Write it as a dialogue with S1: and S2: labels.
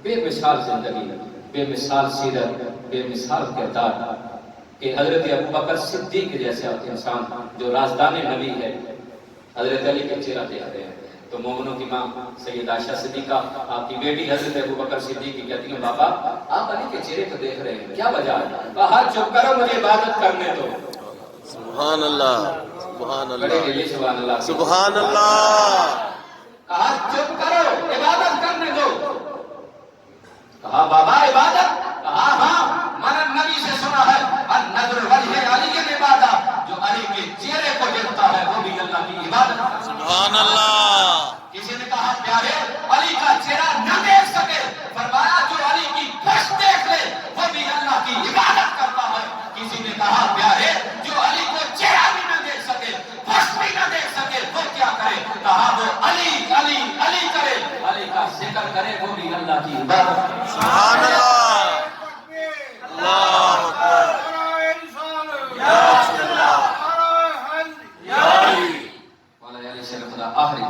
S1: بے مثال زندگی، بے مثال سیرت، بے مثال کردار کہ حضرت ابوبکر صدیق جیسے انسان جو رازدان نبی ہے حضرت علی کا چہرہ دیکھ رہے ہیں۔ تو مومنوں کی ماں سید عائشہ صدیقہ آپ کی بیٹی حضرت ابوبکر صدیق کی کہتی ہیں بابا آپ علی کے چہرے کو دیکھ رہے ہیں، کیا وجہ ہے؟ کہا چپ کرو مجھے عبادت کرنے دو۔
S2: سبحان اللہ، سبحان
S1: بڑے
S2: اللہ،
S1: دلی سبحان اللہ،
S2: سبحان اللہ۔
S1: کہا چپ کرو عبادت کرنے دو۔ کہا بابا عبادت؟ کہا ہاں، میں نے نبی سے سنا ہے النظر وجہ علی عبادت، جو علی کے چہرے کو دیکھتا ہے وہ بھی اللہ کی عبادت ہے۔
S2: سبحان اللہ۔
S1: کسی نے کہا پیارے علی کا چہرہ نہ دیکھ سکے، فرمایا جو علی کی پشت دیکھ لے وہ بھی اللہ کی عبادت کرتا ہے۔ کسی نے کہا پیارے جو علی کو چہرہ بھی نہ دیکھ سکے، پشت بھی نہ دیکھ سکے، وہ کیا کرے؟ کہا وہ علی علی علی کرے، علی کا ذکر کرے، وہ بھی اللہ کی عبادت ہے۔
S2: سبحان اللہ، اللہ اکبر، یا رسول اللہ، یا علی،
S1: مولا علی سے خدا آخری